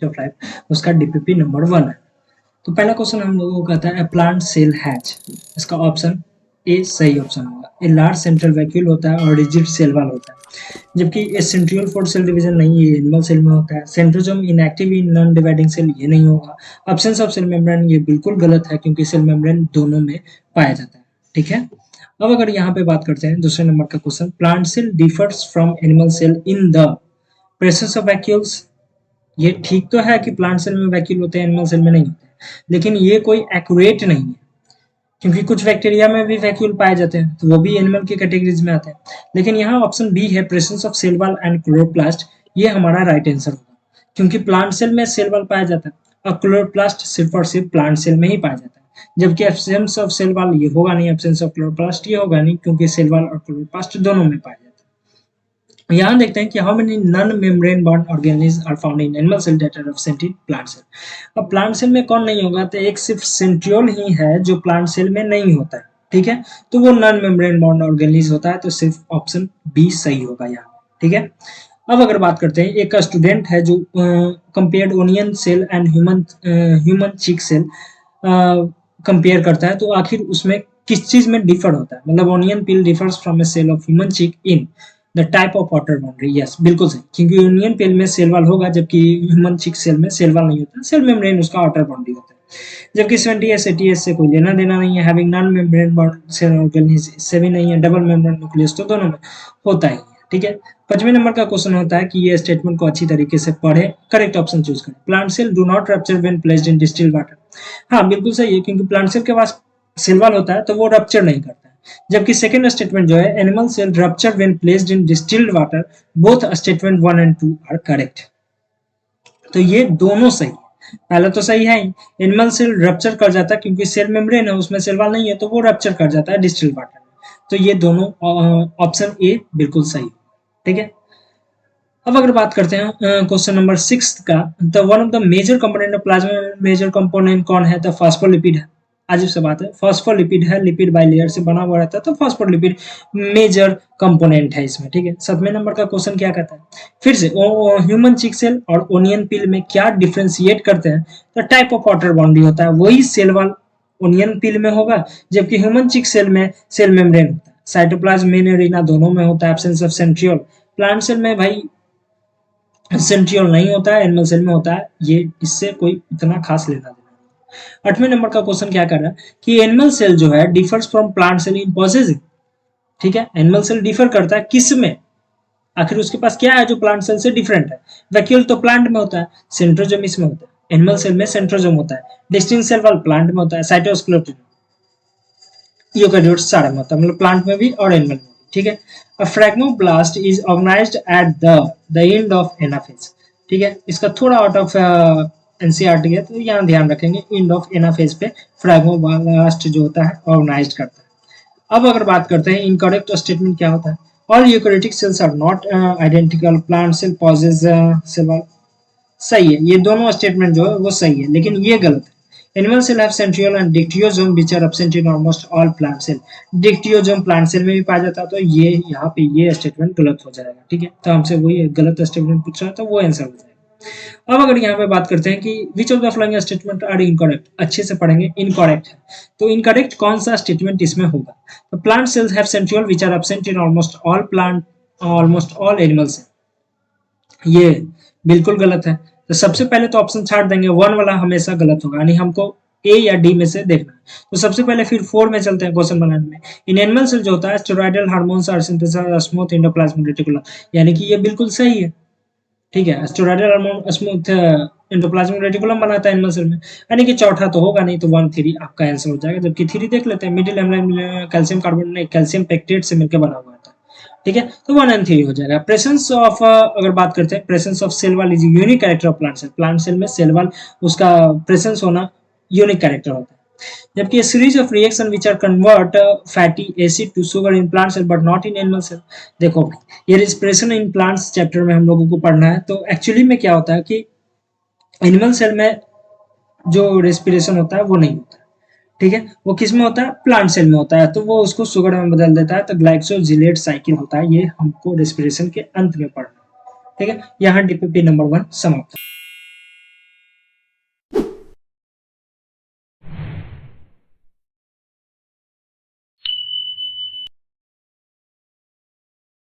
Of life उसका DPP number 1 है। तो पहला क्वेश्चन हम लोगों को कहता है प्लांट सेल हैच, इसका ऑप्शन ए सही ऑप्शन होगा। ए लार्ज सेंट्रल वैक्यूल होता है और रिजिड सेल वॉल होता है, जबकि a centriole fourth cell division नहीं है, एनिमल सेल में होता है। Centrosome inactive in non dividing cell, ये नहीं होगा। एब्सेंस ऑफ सेल मेम्ब्रेन, ये बिल्कुल गलत है क्योंकि सेल मेम्ब्रेन दोनों में पाया जाता है। ठीक है, अब अगर यहाँ पे बात करते हैं दूसरे नंबर का question, plant cell differs from animal cell in the presence of vacuoles. ये ठीक तो है कि प्लांट सेल में वैक्यूल होते हैं, एनिमल सेल में नहीं होते, लेकिन ये कोई एक्यूरेट नहीं है क्योंकि कुछ बैक्टीरिया में भी वैक्यूल पाए जाते हैं तो वो भी एनिमल की कैटेगरीज में आते हैं। लेकिन यहाँ ऑप्शन बी है presence of cell wall and chloroplast, ये हमारा राइट आंसर होगा क्योंकि प्लांट सेल में सेल वॉल पाया जाता है और क्लोरोप्लास्ट सिर्फ और सिर्फ प्लांट सेल में ही पाया जाता है, जबकि एब्सेंस ऑफ सेल वॉल ये होगा नहीं, एब्सेंस ऑफ क्लोरोप्लास्ट ये होगा नहीं क्योंकि सेल वॉल और क्लोरोप्लास्ट दोनों में पाया जाता है। यहाँ देखते हैं कि how many non membrane bound organism are found in animal cell that are absent in plant cell. अब प्लांट सेल में कौन नहीं होगा, तो एक सिर्फ सेंट्रियोल ही है जो प्लांट सेल में नहीं होता है। ठीक है, तो वो नॉन मेम्ब्रेन बॉन्ड ऑर्गेनिज्म होता है, तो सिर्फ ऑप्शन बी सही होगा यहाँ। ठीक है, अब अगर बात करते हैं, एक स्टूडेंट है जो compared onion cell and human cheek cell compare करता है, तो आखिर उसमें किस चीज में डिफर होता है, मतलब onion peel differs from a cell of human cheek in the type of water boundary. Yes, बिल्कुल सही, क्योंकि यूनियन पेल में सेल वॉल होगा जबकि ह्यूमन चिक सेल में सेल वॉल नहीं होता, सेल मेम्ब्रेन उसका आउटर बाउंड्री होता है। जबकि 70s 80s से कोई लेना देना नहीं है, having non membrane bound cell organism, इससे भी नहीं है। डबल मेम्ब्रेन न्यूक्लियस तो दोनों में होता ही है। ठीक है, 5वें नंबर का क्वेश्चन होता है कि ये स्टेटमेंट को अच्छी तरीके से पढ़े, करेक्ट ऑप्शन चूज करें। Plant cell do not rupture when placed in distilled water. हाँ, बिल्कुल सही है, क्योंकि प्लांट सेल के पास सेल वॉल होता है तो वो रप्चर नहीं करता। जबकि सेकंड स्टेटमेंट जो है, animal cell rupture when placed in distilled water, both statement 1 and 2 are correct. तो ये दोनों सही है, पहला तो सही है ही, एनिमल सेल रप्चर कर जाता है क्योंकि सेल मेम्ब्रेन है उसमें सेल वॉल नहीं है तो वो रप्चर कर जाता है डिस्टिल्ड वाटर में। तो ये दोनों ऑप्शन ए बिल्कुल सही। ठीक है, अब अगर बात करते हैं क्वेश्चन नंबर 6 का, the one of the major component of plasma major component कौन है, तो फास्फोलिपिड है। अजीब सा बात है, फास्फोलिपिड है, लिपिड बाइलेयर से बना हुआ रहता है, तो फास्फोलिपिड मेजर कंपोनेंट है इसमें। ठीक है, 7वें नंबर का क्वेश्चन क्या कहता है, फिर से ह्यूमन चिक सेल और ओनियन पिल में क्या डिफ्रेंशिएट करते हैं, तो टाइप ऑफ वाटर बाउंड्री होता है, वही सेल वॉल ओनियन पिल में होगा, जबकि ह्यूमन चिक सेल में सेल मेम्ब्रेन होता है। साइटोप्लाज्म मेन एरिना दोनों में होता है, absence of centriole. Plant cell में भाई सेंट्रियोल नहीं होता है, एनिमल सेल में होता है, ये इससे कोई इतना खास लेना देना नहीं। 8वें नंबर का क्वेश्चन क्या कर रहा है कि एनिमल सेल जो है differs from plant cell in processing. ठीक है, एनिमल सेल डिफर करता है किस में, आखिर उसके पास क्या है जो प्लांट सेल से डिफरेंट है। वैक्यूल तो प्लांट में होता है, सेंट्रोजोम इसमें होता है, एनिमल सेल में सेंट्रोजोम होता है, डिस्टिंक्ट सेल वॉल प्लांट में होता है, साइटोस्केलेटन यूकेरियोट्स सारे में होता है, मतलब प्लांट में भी और एनिमल में भी। ठीक है, a phragmoblast is organized at the end of anaphase. ठीक है, इसका थोड़ा आउट ऑफ एनसीईआरटी है तो यहाँ ध्यान रखेंगे, एंड ऑफ एनाफेज पे फ्रैग्मोब्लास्ट जो होता है ऑर्गेनाइज्ड करता है। अब अगर बात करते हैं इनकरेक्ट स्टेटमेंट क्या होता है, all eukaryotic cells are not identical, plant cell possess cell wall. सही है, ये दोनों स्टेटमेंट जो है वो सही है, लेकिन ये गलत है। Animal cell have centriole and dictyosome which are absent in almost all plant cell. Dictyosome plant cell में भी पाया जाता है, तो ये यहाँ पे ये स्टेटमेंट गलत हो जाएगा। ठीक है, तो हमसे वही गलत स्टेटमेंट पूछ रहा है तो वो आंसर हो जाएगा। अब अगर यहाँ पे बात करते हैं कि which of the following statement are incorrect, अच्छे से पढ़ेंगे, इनकरेक्ट है, तो इनकरेक्ट कौन सा स्टेटमेंट इसमें होगा, तो plant cells have centriole which are absent in almost all animals, ये बिल्कुल गलत है। तो सबसे पहले तो ऑप्शन छाड़ देंगे, 1 वाला हमेशा गलत होगा, यानी हमको ए या डी में से देखना है। तो सबसे पहले फिर 4 में चलते हैं क्वेश्चन बनाने में। इन एनिमल सेल जो होता है steroidal hormones are synthesized smooth endoplasmic reticulum, यानी कि ये बिल्कुल सही है। ठीक है, steroidal hormone smooth endoplasmic reticulum बनाता है एनिमल सेल में, यानी कि चौथा तो होगा नहीं, तो 1 3 आपका आंसर हो जाएगा। जबकि 3 देख लेते हैं, middle calcium carbonate calcium pectate से मिलकर बना हुआ था। ठीक है, तो 1 and 3 हो जाएगा। प्रेजेंस ऑफ अगर बात करते हैं, presence of cell wall is unique character of plant cell, plant cell में सेल वॉल उसका प्रेजेंस होना यूनिक कैरेक्टर होता है। जबकि series of reaction which are convert fatty acid to sugar in plant cell but not in animal cell. देखो, ये respiration in plants chapter में हम लोगों को पढ़ना है, तो एक्चुअली में क्या होता है कि एनिमल सेल में जो रेस्पिरेशन होता है वो नहीं होता है। ठीक है, वो किस में होता है, प्लांट सेल में होता है, तो वो उसको शुगर में बदल देता है, तो ग्लाइकोजिलेट साइकिल होता है, ये हमको रेस्पिरेशन के अंत में पढ़ना है। ठीक है, यहाँ डीपीपी नंबर 1 समाप्त।